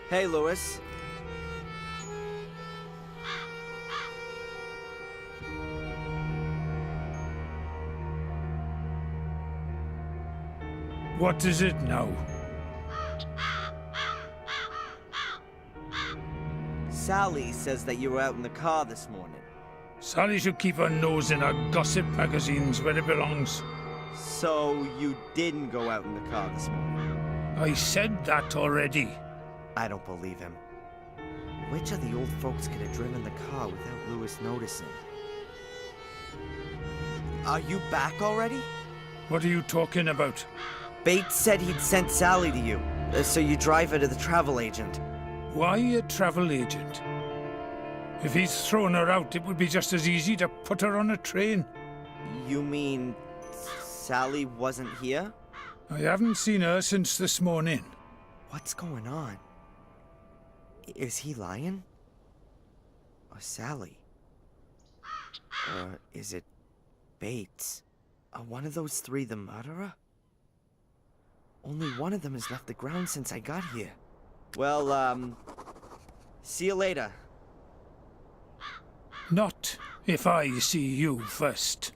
Hey, Lewis. What is it now? Sally says that you were out in the car this morning. Sally should keep her nose in her gossip magazines where it belongs. So you didn't go out in the car this morning? I said that already. I don't believe him. Which of the old folks could have driven the car without Lewis noticing? Are you back already? What are you talking about? Bates said he'd sent Sally to you, so you drive her to the travel agent. Why a travel agent? If he's thrown her out, it would be just as easy to put her on a train. You mean Sally wasn't here? I haven't seen her since this morning. What's going on? Is he lying? Or Sally? Or is it Bates? Are one of those three the murderer? Only one of them has left the ground since I got here. Well, see you later. Not if I see you first.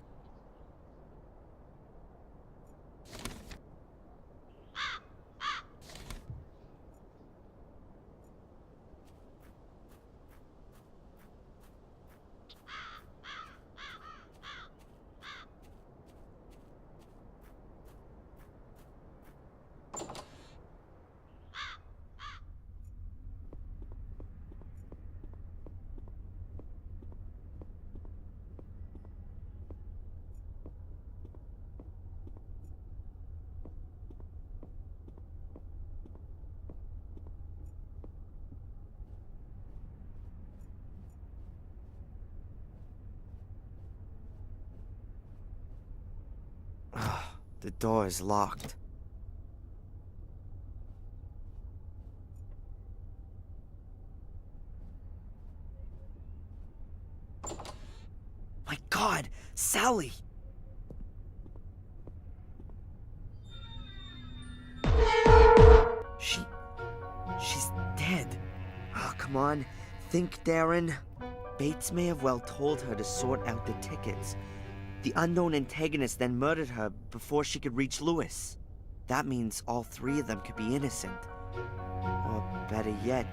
The door is locked. My God, Sally! She's dead. Oh, come on. Think, Darren. Bates may have well told her to sort out the tickets. The unknown antagonist then murdered her before she could reach Lewis. That means all three of them could be innocent. Or better yet,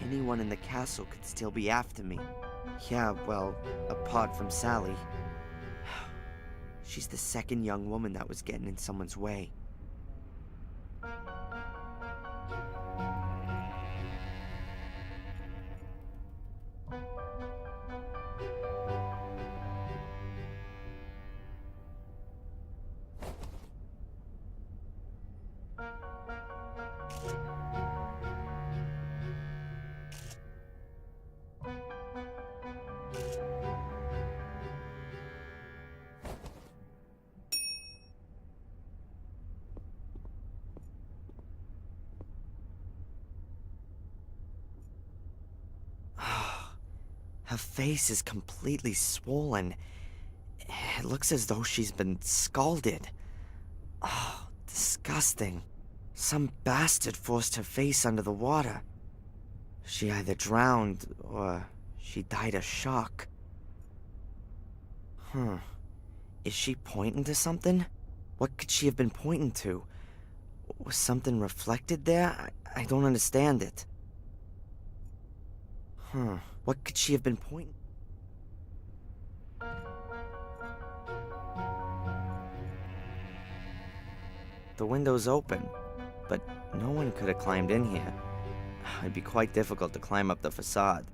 anyone in the castle could still be after me. Yeah, well, apart from Sally. She's the second young woman that was getting in someone's way. Her face is completely swollen. It looks as though she's been scalded. Oh, disgusting. Some bastard forced her face under the water. She either drowned or she died of shock. Is she pointing to something? What could she have been pointing to? Was something reflected there? I don't understand it. What could she have been pointing? The window's open, but no one could have climbed in here. It'd be quite difficult to climb up the facade.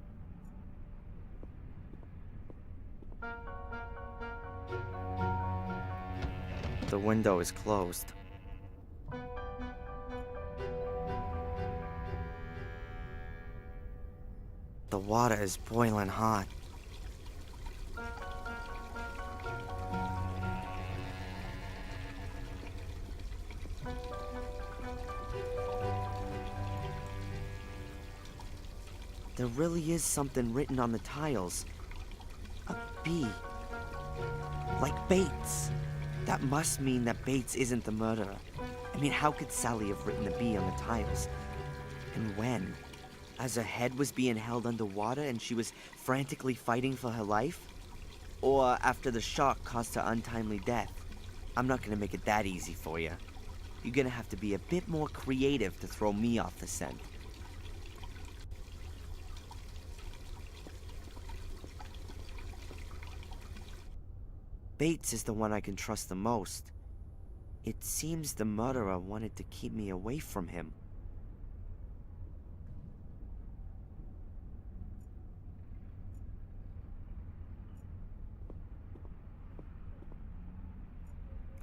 The window is closed. The water is boiling hot. There really is something written on the tiles. A B. Like Bates. That must mean that Bates isn't the murderer. I mean, how could Sally have written the B on the tiles? And when? As her head was being held underwater and she was frantically fighting for her life? Or after the shark caused her untimely death? I'm not gonna make it that easy for you. You're gonna have to be a bit more creative to throw me off the scent. Bates is the one I can trust the most. It seems the murderer wanted to keep me away from him.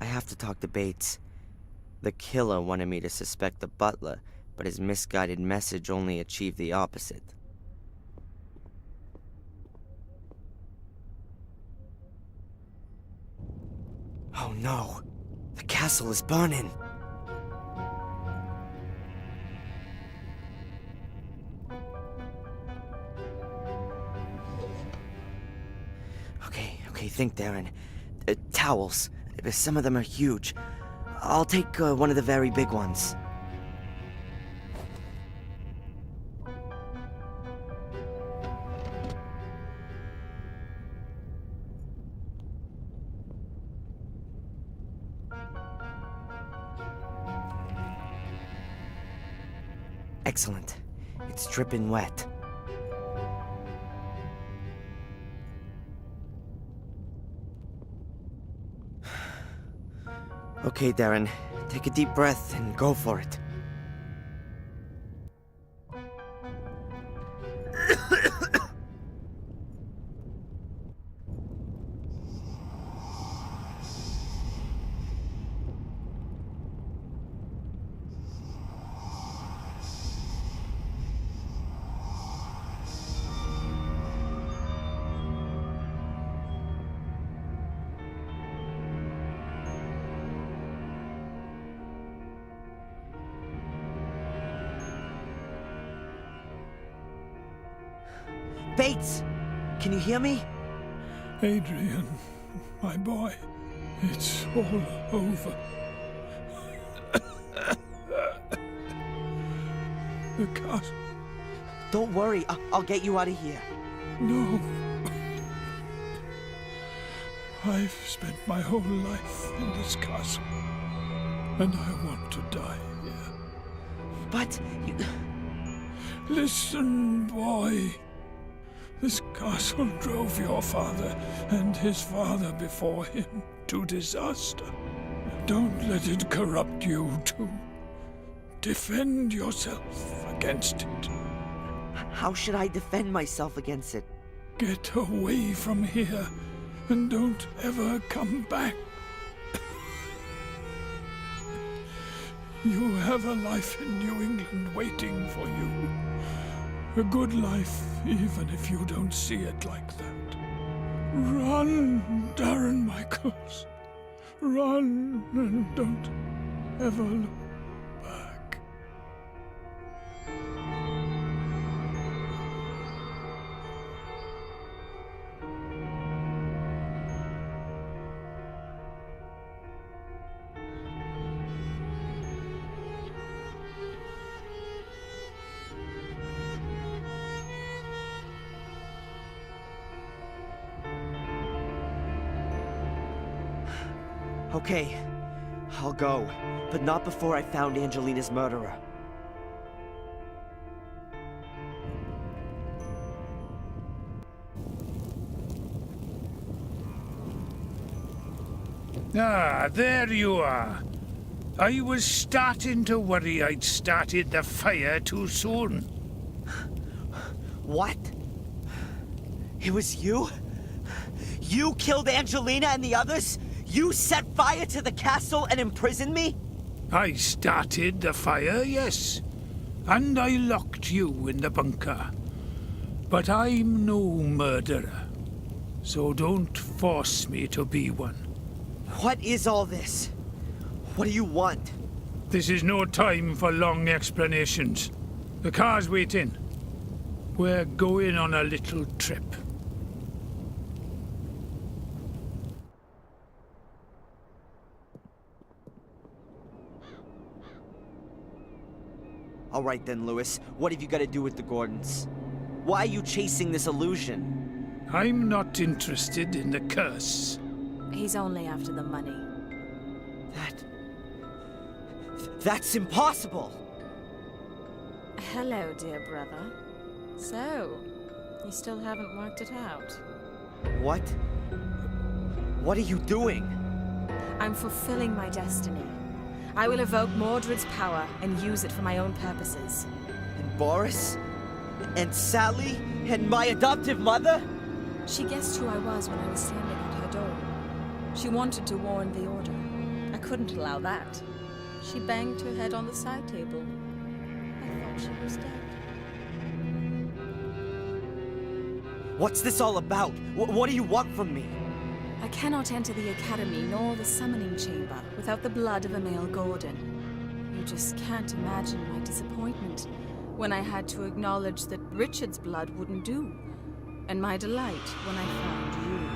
I have to talk to Bates. The killer wanted me to suspect the butler, but his misguided message only achieved the opposite. Oh no! The castle is burning! Okay, think, Darren. Towels. Some of them are huge. I'll take one of the very big ones. Excellent. It's dripping wet. Okay, Darren. Take a deep breath and go for it. Bates! Can you hear me? Adrian, my boy, it's all over. The castle. Don't worry, I'll get you out of here. No. I've spent my whole life in this castle, and I want to die here. But you... Listen, boy. This castle drove your father and his father before him to disaster. Don't let it corrupt you too. Defend yourself against it. How should I defend myself against it? Get away from here and don't ever come back. You have a life in New England waiting for you. A good life, even if you don't see it like that. Run, Darren Michaels. Run and don't ever look back. Okay, I'll go, but not before I found Angelina's murderer. Ah, there you are. I was starting to worry I'd started the fire too soon. What? It was you? You killed Angelina and the others? You set fire to the castle and imprisoned me? I started the fire, yes. And I locked you in the bunker. But I'm no murderer. So don't force me to be one. What is all this? What do you want? This is no time for long explanations. The car's waiting. We're going on a little trip. All right then, Lewis. What have you got to do with the Gordons? Why are you chasing this illusion? I'm not interested in the curse. He's only after the money. That's impossible! Hello, dear brother. So, you still haven't worked it out? What? What are you doing? I'm fulfilling my destiny. I will evoke Mordred's power and use it for my own purposes. And Boris? And Sally? And my adoptive mother? She guessed who I was when I was standing at her door. She wanted to warn the Order. I couldn't allow that. She banged her head on the side table. I thought she was dead. What's this all about? What do you want from me? I cannot enter the Academy nor the Summoning Chamber without the blood of a male Gordon. You just can't imagine my disappointment when I had to acknowledge that Richard's blood wouldn't do, and my delight when I found you.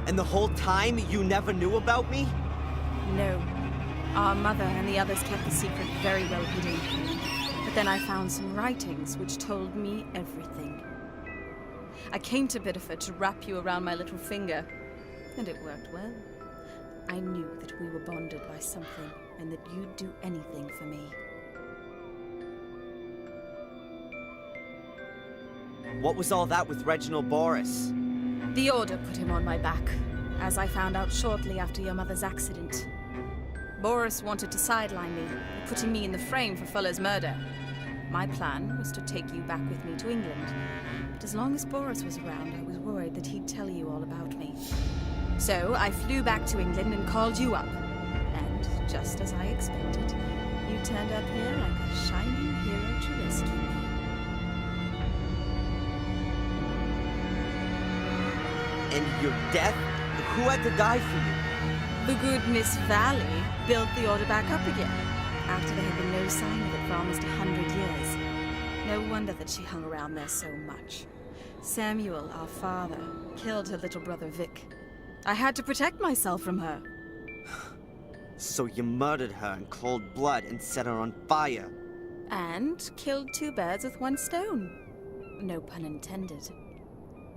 And the whole time you never knew about me? No. Our mother and the others kept the secret very well hidden. But then I found some writings which told me everything. I came to Biddeford to wrap you around my little finger, and it worked well. I knew that we were bonded by something, and that you'd do anything for me. What was all that with Reginald Boris? The Order put him on my back, as I found out shortly after your mother's accident. Boris wanted to sideline me, putting me in the frame for Fuller's murder. My plan was to take you back with me to England, but as long as Boris was around, I was worried that he'd tell you all about me. So I flew back to England and called you up. And just as I expected, you turned up here like a shining hero to rescue me. And your death? Who had to die for you? The good Miss Valley built the Order back up again, after there had been no sign of it for almost 100 years. No wonder that she hung around there so much. Samuel, our father, killed her little brother Vic. I had to protect myself from her. So you murdered her in cold blood and set her on fire? And killed two birds with one stone. No pun intended.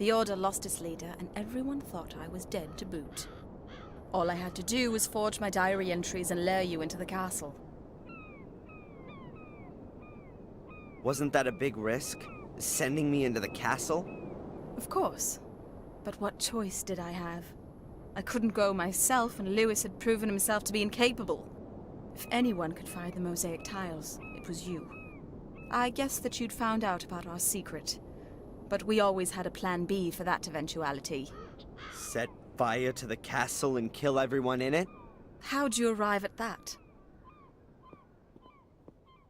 The Order lost its leader, and everyone thought I was dead to boot. All I had to do was forge my diary entries and lure you into the castle. Wasn't that a big risk? Sending me into the castle? Of course. But what choice did I have? I couldn't go myself, and Lewis had proven himself to be incapable. If anyone could fire the mosaic tiles, it was you. I guessed that you'd found out about our secret, but we always had a plan B for that eventuality. Set fire to the castle and kill everyone in it? How'd you arrive at that?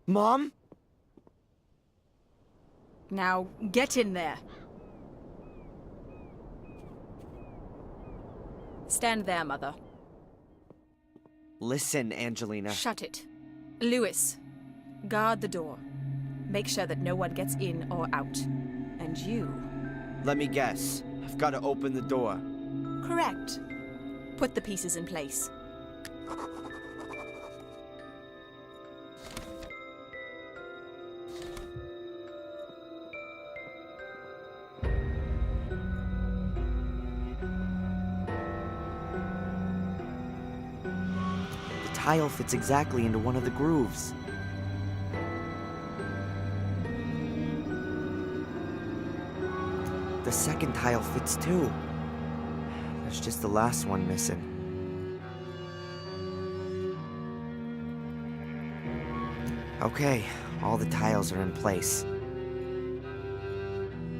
Mom? Now, get in there. Stand there, Mother. Listen, Angelina. Shut it. Lewis, guard the door. Make sure that no one gets in or out. And you... Let me guess. I've got to open the door. Correct. Put the pieces in place. The tile fits exactly into one of the grooves. The second tile fits too. There's just the last one missing. Okay, all the tiles are in place.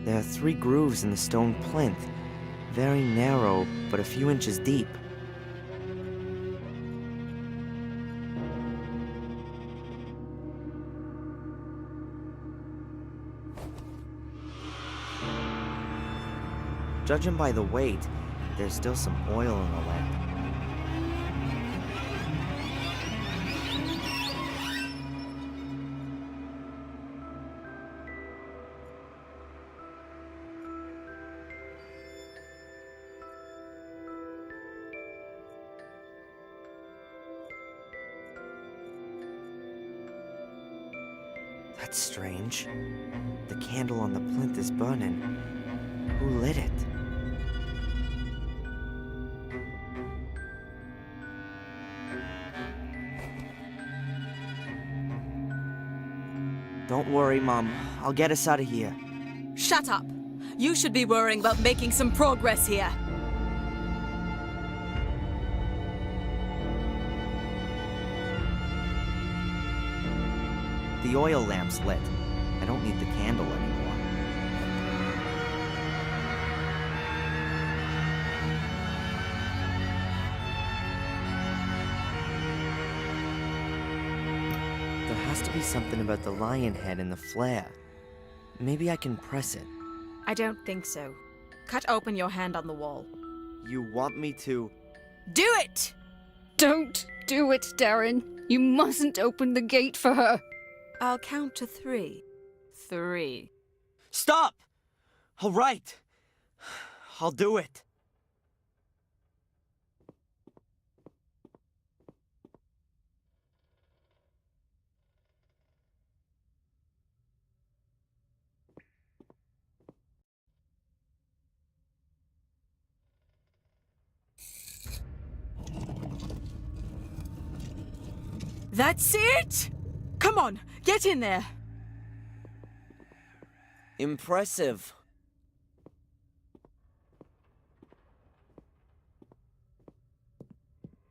There are 3 grooves in the stone plinth. Very narrow, but a few inches deep. Judging by the weight, there's still some oil in the lamp. That's strange. The candle on the plinth is burning. Who lit it? Don't worry, Mom. I'll get us out of here. Shut up! You should be worrying about making some progress here. The oil lamp's lit. I don't need the candle anymore. There has to be something about the lion head and the flare. Maybe I can press it. I don't think so. Cut open your hand on the wall. You want me to... Do it! Don't do it, Darren. You mustn't open the gate for her. I'll count to 3. 3. Stop! All right. I'll do it. That's it! Come on, get in there. Impressive.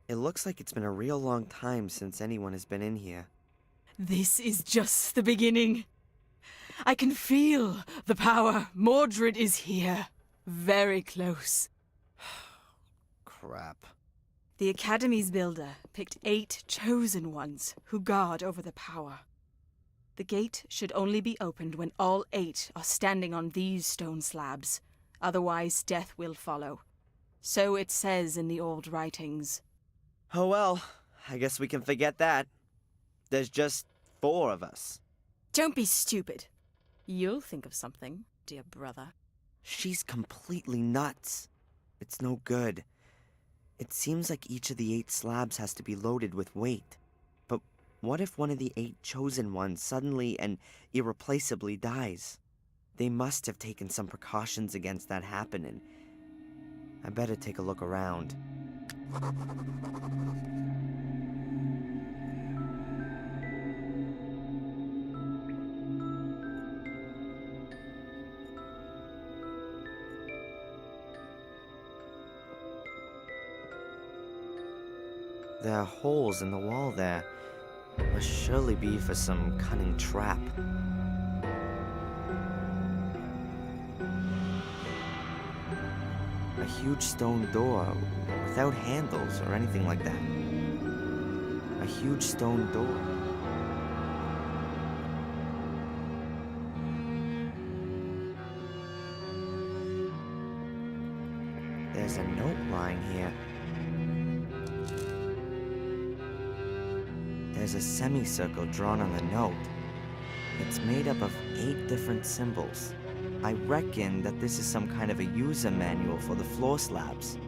It looks like it's been a real long time since anyone has been in here. This is just the beginning. I can feel the power. Mordred is here. Very close. Crap. The Academy's builder picked 8 chosen ones who guard over the power. The gate should only be opened when all 8 are standing on these stone slabs. Otherwise, death will follow. So it says in the old writings. Oh well, I guess we can forget that. There's just 4 of us. Don't be stupid. You'll think of something, dear brother. She's completely nuts. It's no good. It seems like each of the 8 slabs has to be loaded with weight. But what if one of the 8 chosen ones suddenly and irreplaceably dies? They must have taken some precautions against that happening. I better take a look around. There are holes in the wall there. Must surely be for some cunning trap. A huge stone door, without handles or anything like that. A huge stone door. There's a note lying here. There's a semicircle drawn on the note. It's made up of 8 different symbols. I reckon that this is some kind of a user manual for the floor slabs.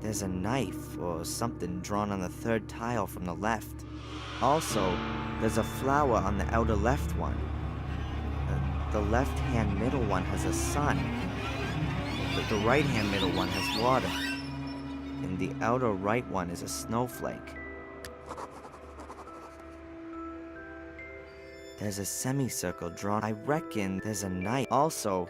There's a knife or something drawn on the 3rd tile from the left. Also, there's a flower on the outer left one. The left-hand middle one has a sun. The right-hand middle one has water. And the outer right one is a snowflake. There's a semicircle drawn. I reckon there's a knife. Also,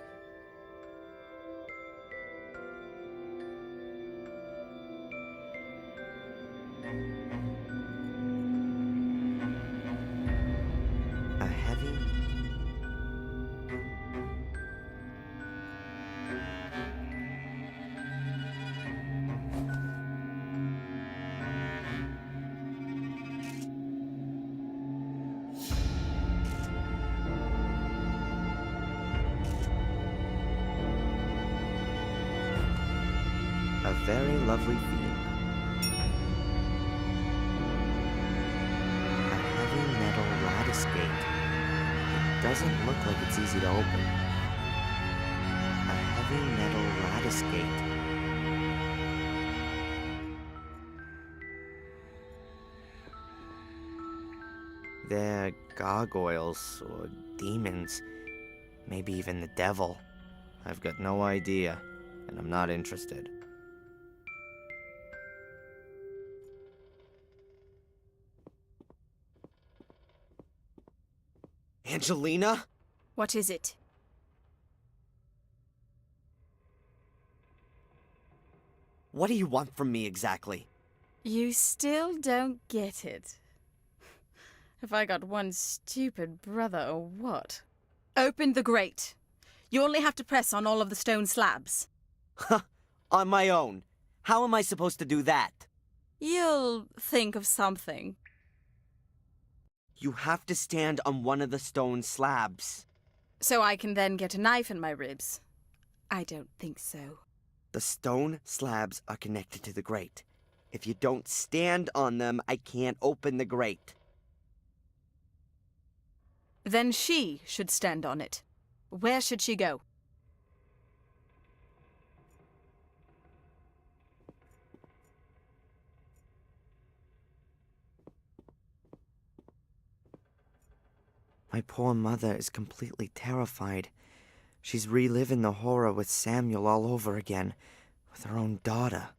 a heavy... A very lovely theme. A heavy metal lattice gate. It doesn't look like it's easy to open. A heavy metal lattice gate. they're gargoyles or demons. Maybe even the devil. I've got no idea, and I'm not interested. Angelina? What is it? What do you want from me exactly? You still don't get it. Have I got one stupid brother or what? Open the grate. You only have to press on all of the stone slabs. Huh, on my own. How am I supposed to do that? You'll think of something. You have to stand on one of the stone slabs. So I can then get a knife in my ribs. I don't think so. The stone slabs are connected to the grate. If you don't stand on them, I can't open the grate. Then she should stand on it. Where should she go? My poor mother is completely terrified. She's reliving the horror with Samuel all over again, with her own daughter.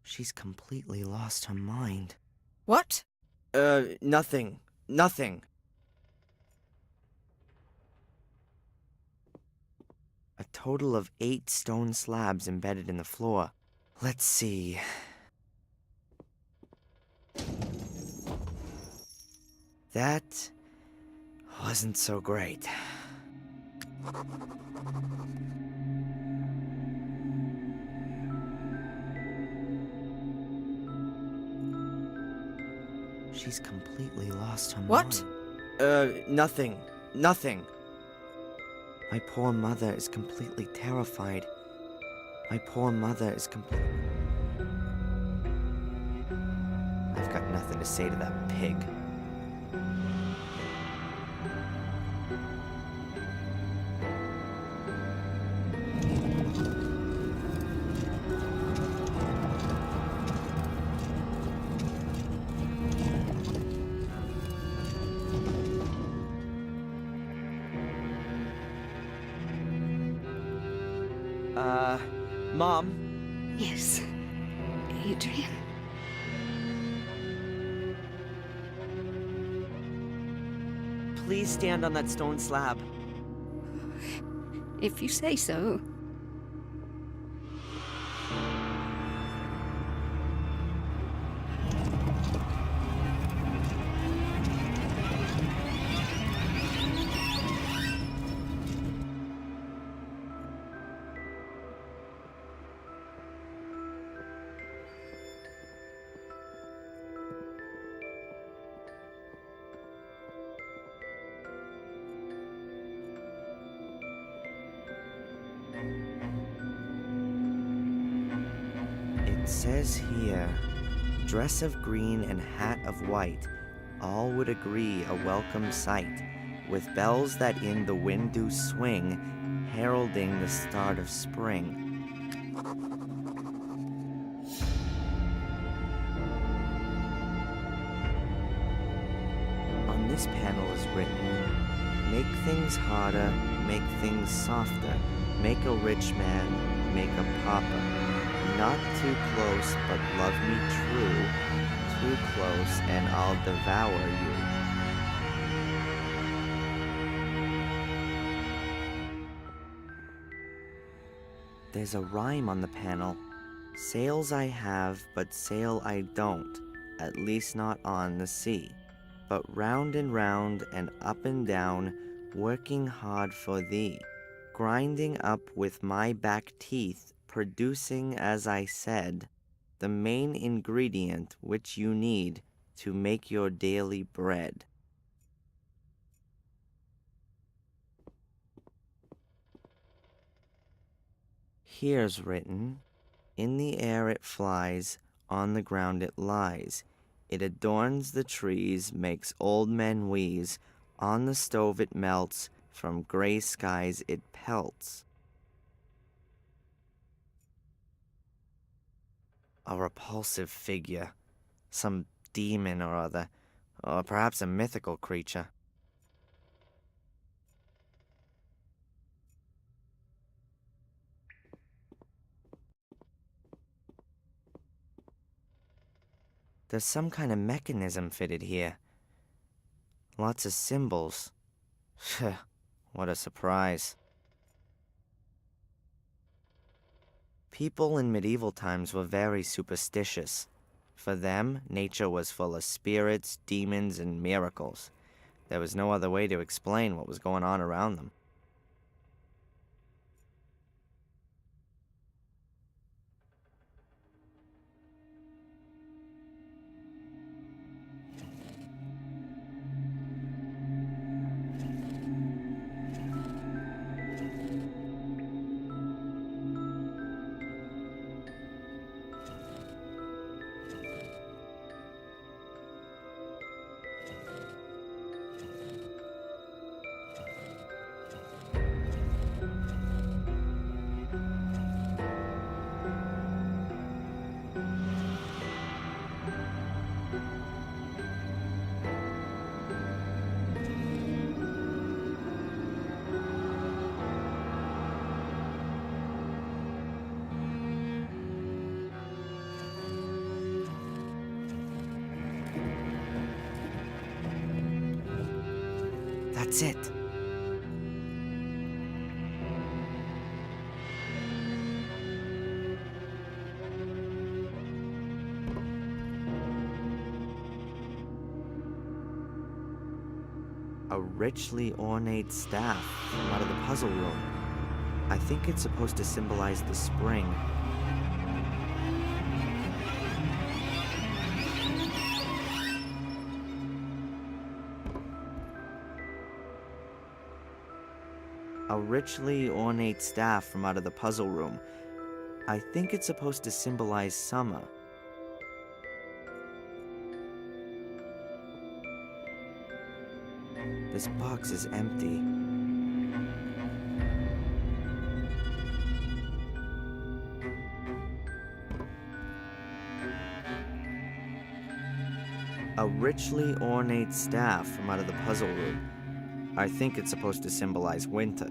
She's completely lost her mind. What? Nothing. Nothing. A total of 8 stone slabs embedded in the floor. Let's see. That wasn't so great. She's completely lost her What? mind. Nothing. Nothing. My poor mother is completely terrified. My poor mother is I've got nothing to say to that pig. Mom? Yes, Adrian. Please stand on that stone slab. If you say so. It says here, dress of green and hat of white, all would agree a welcome sight, with bells that in the wind do swing, heralding the start of spring. On this panel is written, make things harder, make things softer, make a rich man, make a pauper. Not too close, but love me true. Too close, and I'll devour you. There's a rhyme on the panel. Sails I have, but sail I don't, at least not on the sea. But round and up and down, working hard for thee. Grinding up with my back teeth, producing, as I said, the main ingredient which you need to make your daily bread. Here's written, in the air it flies, on the ground it lies. It adorns the trees, makes old men wheeze. On the stove it melts, from gray skies it pelts. A repulsive figure, some demon or other, Or perhaps a mythical creature. There's some kind of mechanism fitted here. Lots of symbols. What a surprise. People in medieval times were very superstitious. For them, nature was full of spirits, demons, and miracles. There was no other way to explain what was going on around them. That's it. A richly ornate staff from out of the puzzle room. I think it's supposed to symbolize the spring. A richly ornate staff from out of the puzzle room. I think it's supposed to symbolize summer. This box is empty. A richly ornate staff from out of the puzzle room. I think it's supposed to symbolize winter.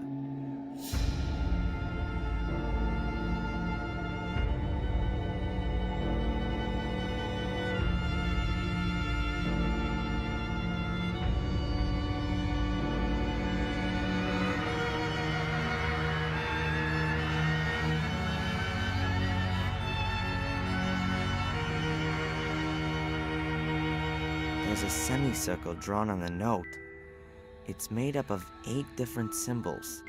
There's a semicircle drawn on the note. It's made up of 8 different symbols.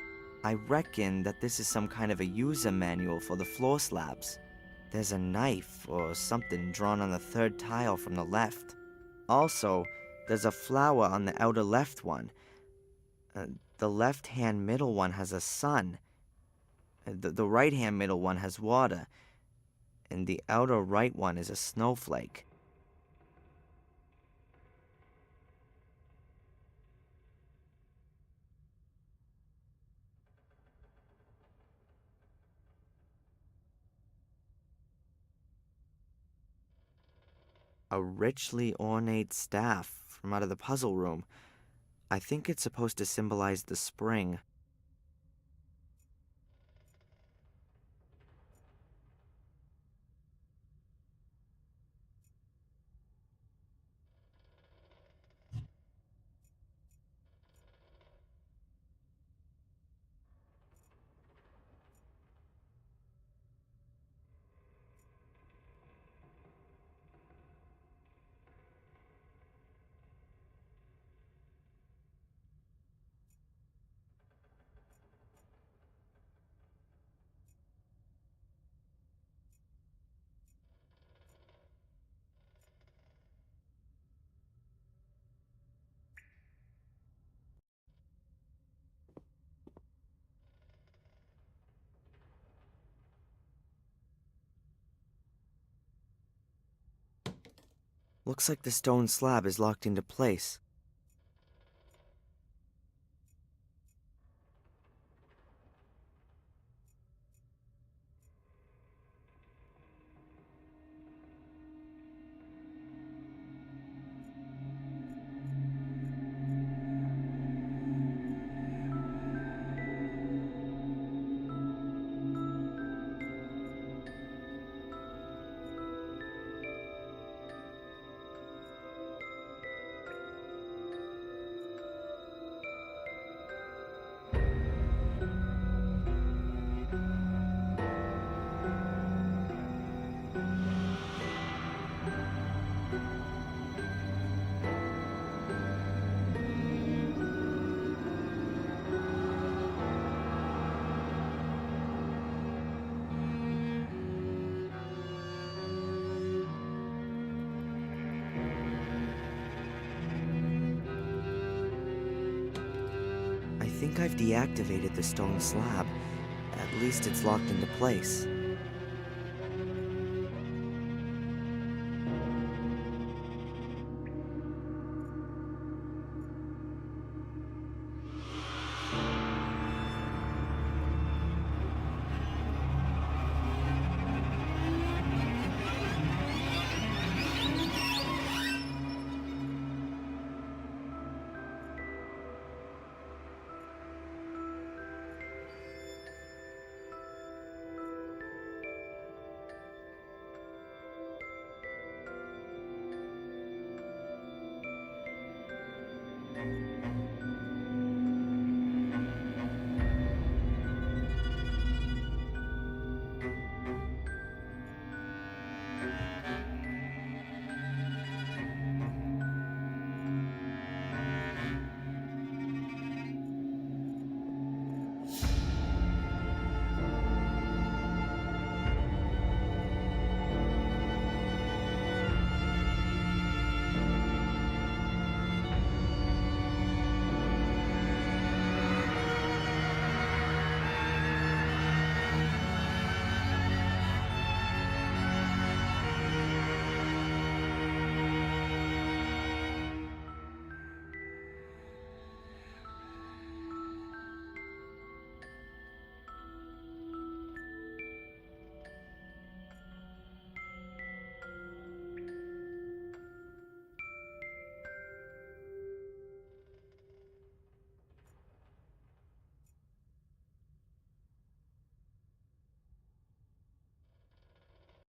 I reckon that this is some kind of a user manual for the floor slabs. There's a knife or something drawn on the 3rd tile from the left. Also, there's a flower on the outer left one. The left-hand middle one has a sun. The right-hand middle one has water. And the outer right one is a snowflake. A richly ornate staff from out of the puzzle room. I think it's supposed to symbolize the spring. Looks like the stone slab is locked into place. think I've deactivated the stone slab. At least it's locked into place.